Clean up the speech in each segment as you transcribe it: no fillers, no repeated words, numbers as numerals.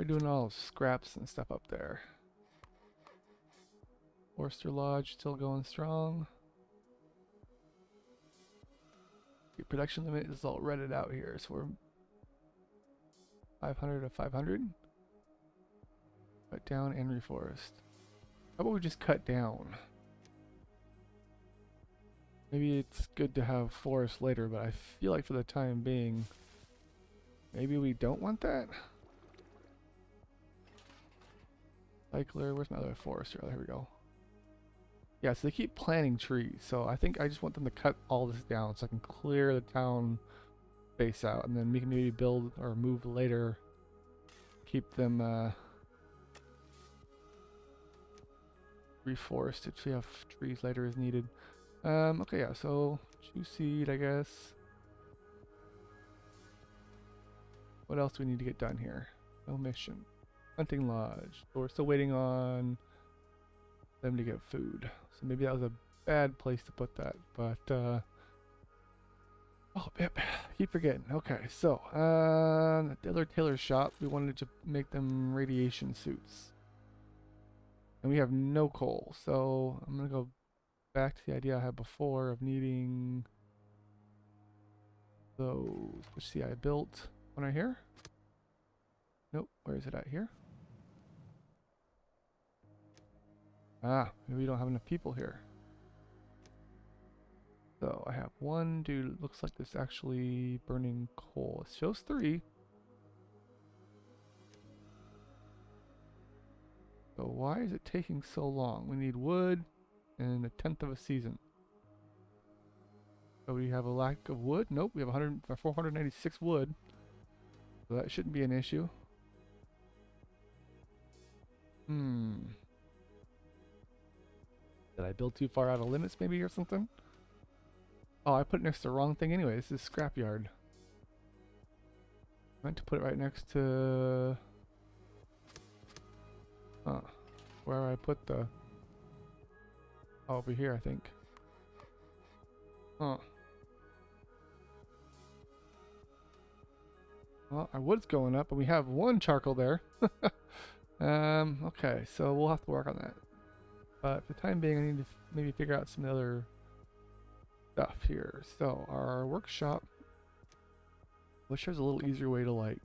are we doing all scraps and stuff up there? Forester Lodge still going strong. The production limit is all redded out here, so we're 500 to 500. Cut down and reforest. How about we just cut down? Maybe it's good to have forest later, but I feel like for the time being, maybe we don't want that. Cycler, where's my other forester? Oh, here we go. Yeah, so they keep planting trees, so I think I just want them to cut all this down so I can clear the town base out, and then we can maybe build or move later. Keep them reforested if we have trees later as needed. Okay, yeah, so choose seed, I guess. What else do we need to get done here? No mission. Hunting lodge. So we're still waiting on them to get food. So maybe that was a bad place to put that, but oh, yep, keep forgetting. Okay, so the other tailor shop, we wanted to make them radiation suits. And we have no coal, so I'm gonna go back to the idea I had before of needing those, which see I built one right here. Nope, where is it at here? Ah, maybe we don't have enough people here. So I have one dude, looks like this actually burning coal. It shows 3. So why is it taking so long? We need wood and a 10th of a season. So we have a lack of wood? Nope, we have 496 wood. So that shouldn't be an issue. Did I build too far out of limits maybe or something? Oh, I put it next to the wrong thing anyway. This is scrapyard. I meant to put it right next to... where I put the... Oh, over here, I think. Well, our wood's going up, and we have 1 charcoal there. Okay, so we'll have to work on that. But for the time being, I need to maybe figure out some other stuff here. So our workshop, wish there's a little easier way to like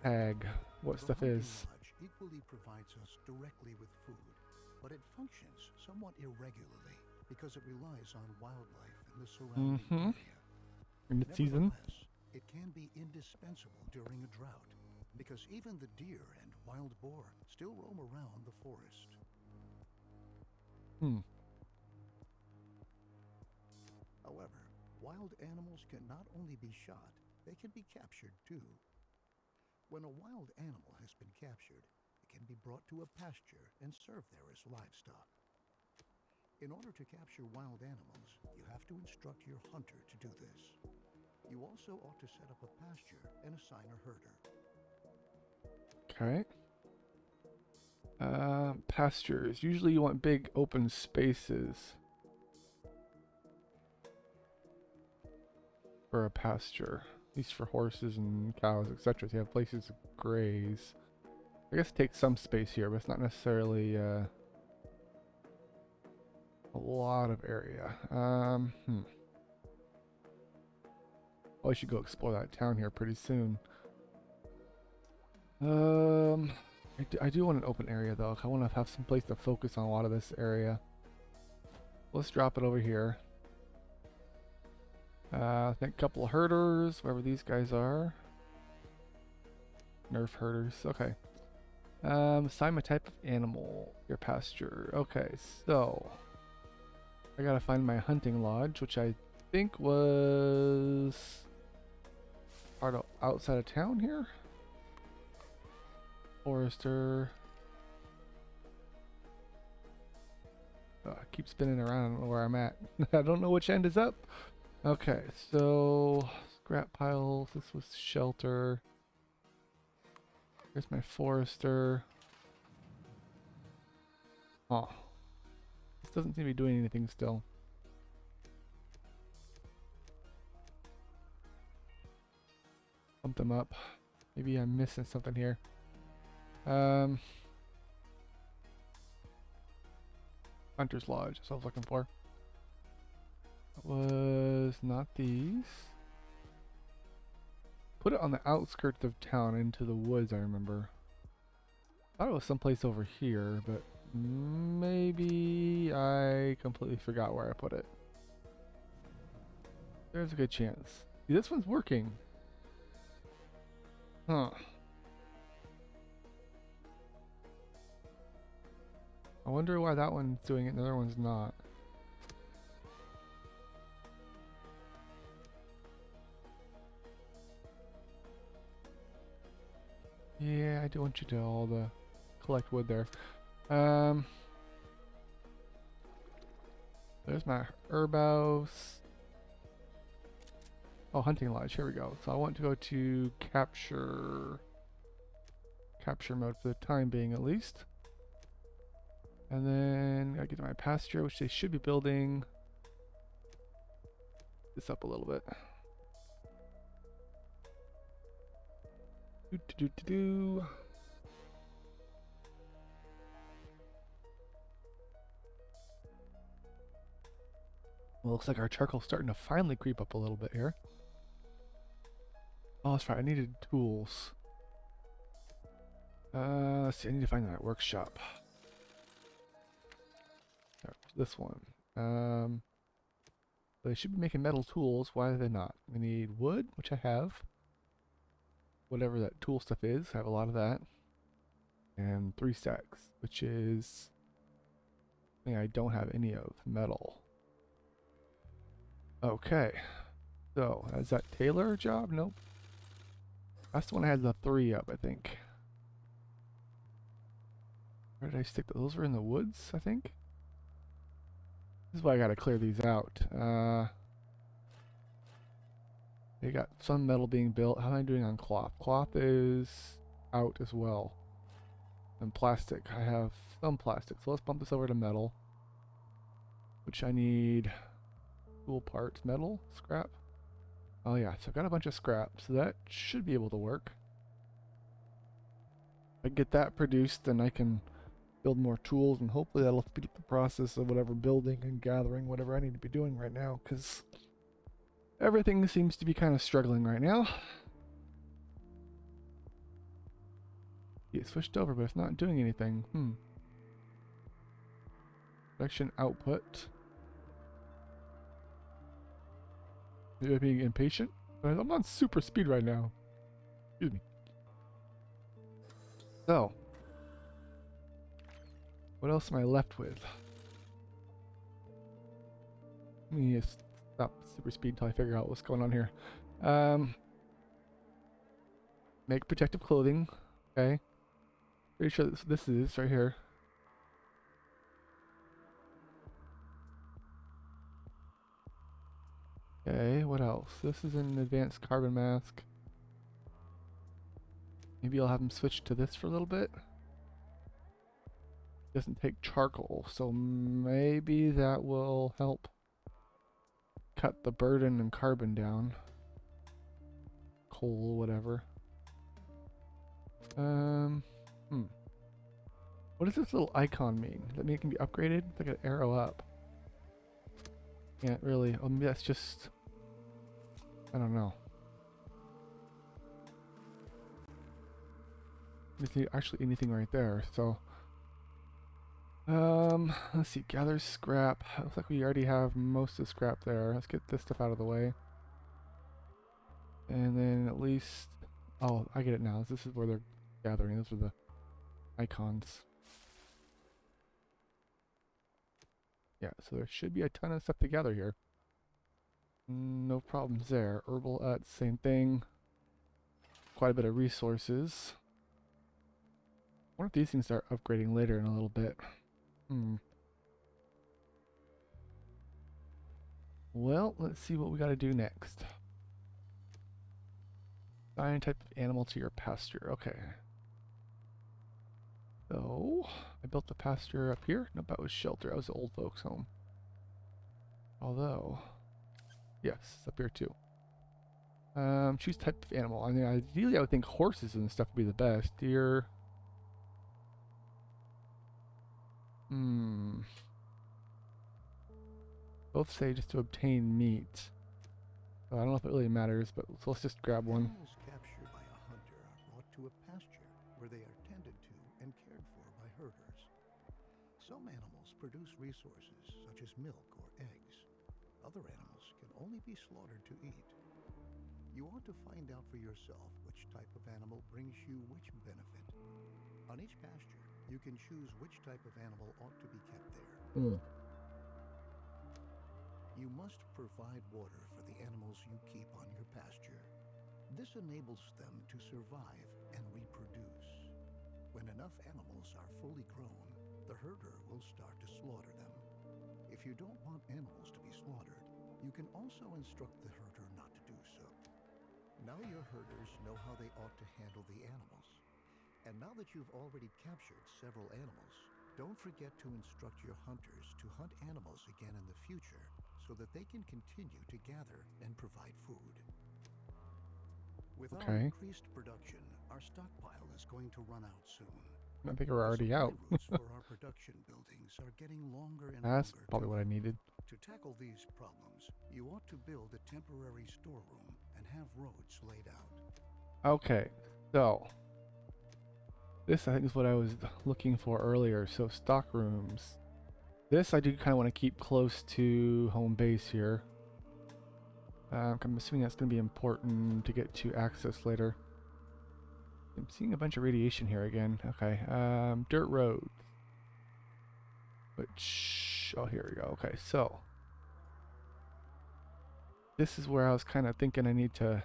tag what stuff is. Equally provides us directly with food, but it functions somewhat irregularly because it relies on wildlife in the surrounding area. In the season. It can be indispensable during a drought because even the deer and wild boar still roam around the forest. However, wild animals can not only be shot, they can be captured too. When a wild animal has been captured, it can be brought to a pasture and served there as livestock. In order to capture wild animals, you have to instruct your hunter to do this. You also ought to set up a pasture and assign a herder. Okay. Pastures. Usually you want big open spaces for a pasture. At least for horses and cows, etc. So you have places to graze. I guess it takes some space here, but it's not necessarily a lot of area. Oh, I should go explore that town here pretty soon. I do want an open area though. I want to have some place to focus on a lot of this area. Let's drop it over here. I think a couple of herders, wherever these guys are. Nerf herders, okay. Assign my type of animal. Your pasture. Okay, so I gotta find my hunting lodge, which I think was part of outside of town here. Forester. I keep spinning around. I don't know where I'm at. I don't know which end is up. Okay, so scrap piles. This was shelter. Here's my forester. Oh, this doesn't seem to be doing anything still. Pump them up. Maybe I'm missing something here. Hunter's Lodge. That's what I was looking for. That was not these. Put it on the outskirts of town into the woods, I remember. I thought it was someplace over here, but maybe I completely forgot where I put it. There's a good chance. See, this one's working. Huh. I wonder why that one's doing it and the other one's not. Yeah, I do want you to all the collect wood there. There's my herb house. Oh, hunting lodge. Here we go. So I want to go to capture mode for the time being, at least. And then I get to my pasture, which they should be building this up a little bit. Do. Well, looks like our charcoal's starting to finally creep up a little bit here. Oh, that's right. I needed tools. Let's see. I need to find that workshop. This one. They should be making metal tools. Why are they not? We need wood, which I have. Whatever that tool stuff is, I have a lot of that. And 3 stacks, which is something I don't have any of. Metal. Okay. So, is that Taylor job? Nope. That's the one I had the 3 up, I think. Where did I stick those? Those were in the woods, I think. This is why I gotta clear these out. They got some metal being built. How am I doing on cloth? Cloth is out as well. And plastic. I have some plastic. So let's bump this over to metal. Which I need tool parts. Metal? Scrap? Oh yeah, so I've got a bunch of scrap. So that should be able to work. If I get that produced, then I can build more tools, and hopefully that'll speed up the process of whatever building and gathering, whatever I need to be doing right now, because everything seems to be kind of struggling right now. It switched over, but it's not doing anything. Production output. Maybe I'm being impatient, but I'm on super speed right now. Excuse me. So, what else am I left with? Let me just stop super speed until I figure out what's going on here. Make protective clothing. Okay. Pretty sure this is right here. Okay, what else? This is an advanced carbon mask. Maybe I'll have them switch to this for a little bit. Doesn't take charcoal, so maybe that will help cut the burden and carbon down. Coal, whatever. What does this little icon mean? Does that mean it can be upgraded? It's like an arrow up. Can't really. Oh, maybe that's just. I don't know. Actually, anything right there. So. Let's see. Gather scrap. Looks like we already have most of the scrap there. Let's get this stuff out of the way. And then at least. Oh, I get it now. This is where they're gathering. Those are the icons. Yeah, so there should be a ton of stuff to gather here. No problems there. Herbal, same thing. Quite a bit of resources. I wonder if these things start upgrading later in a little bit. Well, let's see what we gotta do next. Assign type of animal to your pasture. Okay. So, I built the pasture up here. Nope, that was shelter. That was the old folks' home. Although, yes, it's up here too. Choose type of animal. I mean, ideally, I would think horses and stuff would be the best. Deer. Hmm. Both say just to obtain meat. So I don't know if it really matters, but let's just grab one. Animals captured by a hunter are brought to a pasture where they are tended to and cared for by herders. Some animals produce resources such as milk or eggs. Other animals can only be slaughtered to eat. You ought to find out for yourself which type of animal brings you which benefit. On each pasture, you can choose which type of animal ought to be kept there. Hmm. You must provide water for the animals you keep on your pasture. This enables them to survive and reproduce. When enough animals are fully grown, the herder will start to slaughter them. If you don't want animals to be slaughtered, you can also instruct the herder not to do so. Now your herders know how they ought to handle the animals. And now that you've already captured several animals, don't forget to instruct your hunters to hunt animals again in the future so that they can continue to gather and provide food. With our Okay. increased production, our stockpile is going to run out soon. I think we're The already supply out. routes for our production buildings are getting longer and That's longer probably too. what I needed. To tackle these problems, you ought to build a temporary storeroom and have roads laid out. Okay, so this I think is what I was looking for earlier. So stock rooms. This I do kind of want to keep close to home base here. I'm assuming that's going to be important to get to access later. I'm seeing a bunch of radiation here again. Okay, dirt roads. Which, oh, here we go. Okay, so this is where I was kind of thinking I need to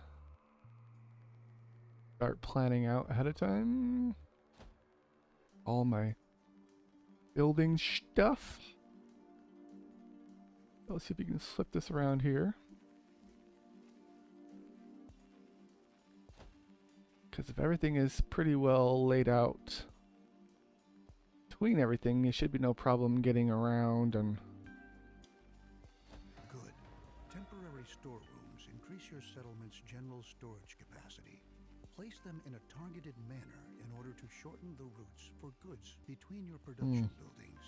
start planning out ahead of time. All my building stuff. Let's see if we can flip this around here. Because if everything is pretty well laid out between everything, there should be no problem getting around and... Good. Temporary storerooms increase your settlement's general storage capacity. Place them in a targeted manner in order to shorten the routes for goods between your production buildings.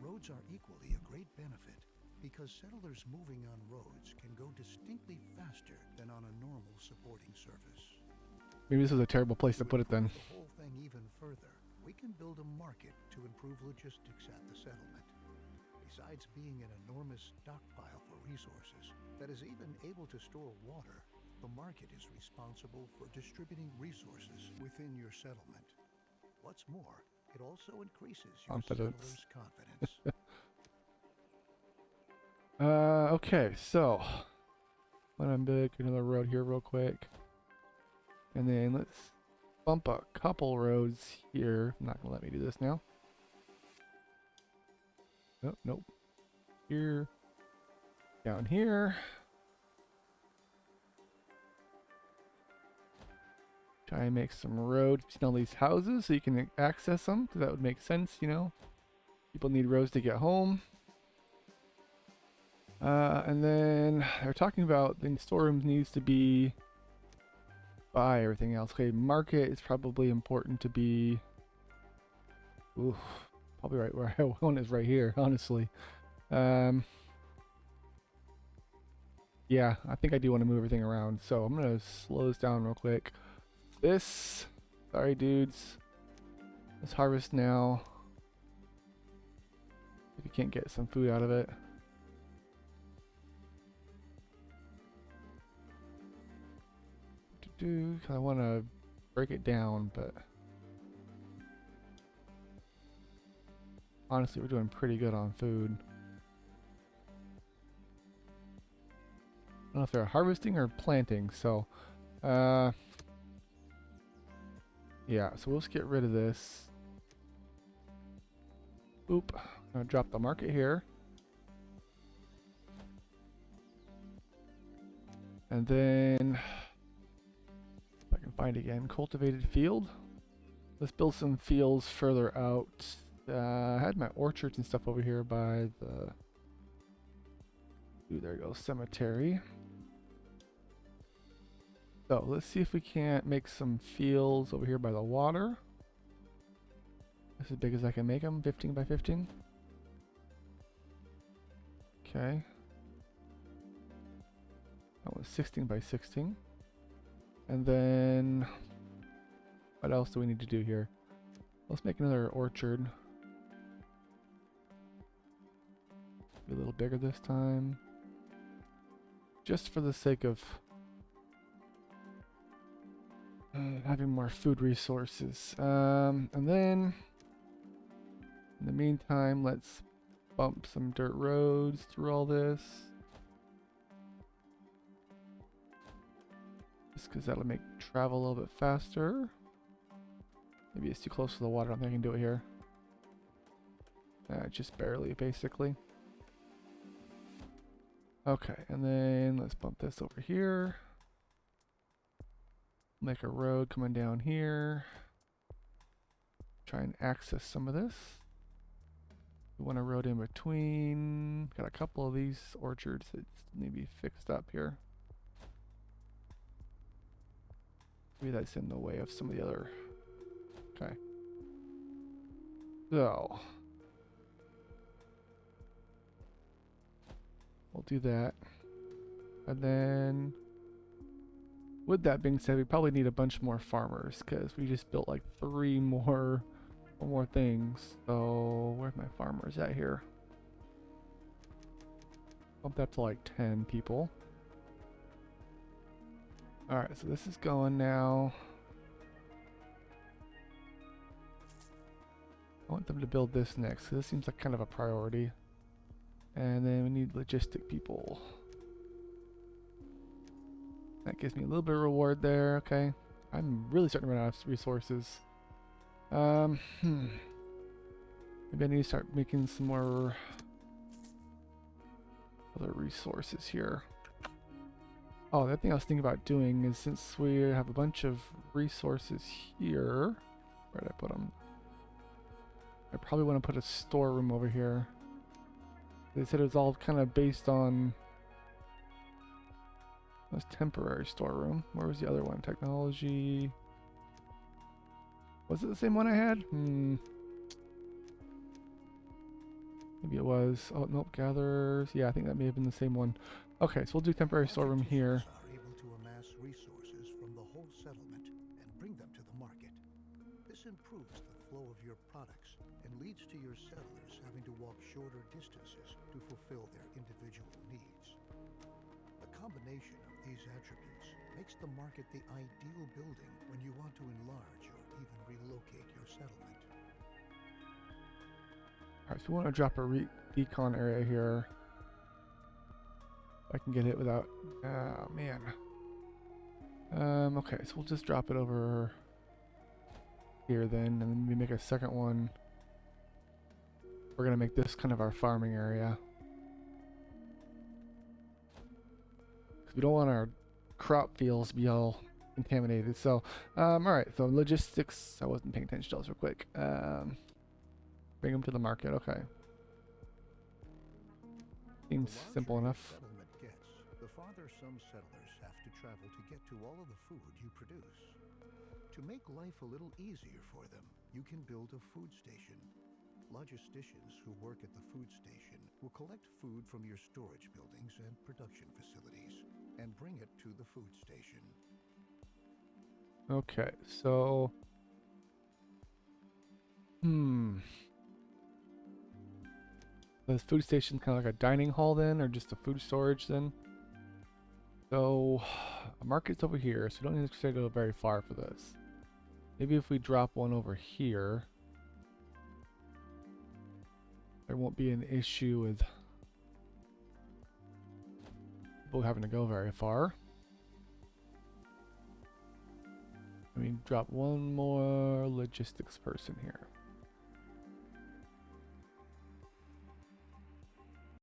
Roads are equally a great benefit because settlers moving on roads can go distinctly faster than on a normal supporting surface. Maybe this is a terrible place to put it then. The whole thing even further, we can build a market to improve logistics at the settlement. Besides being an enormous stockpile for resources that is even able to store water, the market is responsible for distributing resources within your settlement. What's more, it also increases your Confidence. settlers' confidence. Okay, so let me make another road here real quick. And then let's bump a couple roads here. Not gonna let me do this now. Nope, nope. Here. Down here. Try and make some roads between all these houses so you can access them, because that would make sense, you know. People need roads to get home. And then they're talking about the storeroom needs to be by everything else. Okay, market is probably important to be. Oof, probably right where I want is right here, honestly. Yeah, I think I do want to move everything around, so I'm gonna slow this down real quick. This, sorry dudes, let's harvest now. If you can't get some food out of it. I want to break it down, but honestly, we're doing pretty good on food. I don't know if they're harvesting or planting, so yeah, so we'll just get rid of this. Oop, I'm gonna drop the market here. And then, if I can find again, cultivated field. Let's build some fields further out. I had my orchards and stuff over here by the... Ooh, there you go, cemetery. So let's see if we can't make some fields over here by the water. That's as big as I can make them, 15 by 15. Okay. That was 16 by 16. And then what else do we need to do here? Let's make another orchard. Be a little bigger this time. Just for the sake of having more food resources. And then in the meantime, let's bump some dirt roads through all this. Just because that'll make travel a little bit faster. Maybe it's too close to the water. I don't think I can do it here. Just barely, basically. Okay, and then let's bump this over here. Make a road coming down here. Try and access some of this. We want a road in between. Got a couple of these orchards that need to be fixed up here. Maybe that's in the way of some of the other. Okay. So we'll do that. And then with that being said, we probably need a bunch more farmers because we just built like 3 more things. So where's my farmers at here? Bump that to like 10 people. Alright, so this is going now. I want them to build this next, because this seems like kind of a priority. And then we need logistic people. That gives me a little bit of reward there, okay. I'm really starting to run out of resources. Maybe I need to start making some more other resources here. Oh, the other thing I was thinking about doing is since we have a bunch of resources here, where did I put them? I probably want to put a storeroom over here. They said it was all kind of based on this temporary storeroom. Where was the other one? Technology. Was it the same one I had? Maybe it was. Oh, nope. Gatherers. Yeah, I think that may have been the same one. Okay, so we'll do temporary storeroom here. Are able to amass resources from the whole settlement and bring them to the market. This improves the flow of your products and leads to your settlers having to walk shorter distances to fulfill their individual needs. A combination of these attributes makes the market the ideal building when you want to enlarge or even relocate your settlement. Alright, so we want to drop a decon area here. I can get it without... Oh, man. Okay, so we'll just drop it over here then, and then we make a second one. We're going to make this kind of our farming area. Because we don't want our crop fields to be all contaminated. So, alright, so logistics. I wasn't paying attention to those real quick. Bring them to the market, okay. Seems simple enough. The farther some settlers have to travel to get to all of the food you produce. To make life a little easier for them, you can build a food station. Logisticians who work at the food station will collect food from your storage buildings and production facilities and bring it to the food station. Okay, so... The food station kind of like a dining hall then, or just a food storage then? So, a market's over here, so we don't need to go very far for this. Maybe if we drop one over here, there won't be an issue with people having to go very far. I mean, drop one more logistics person here.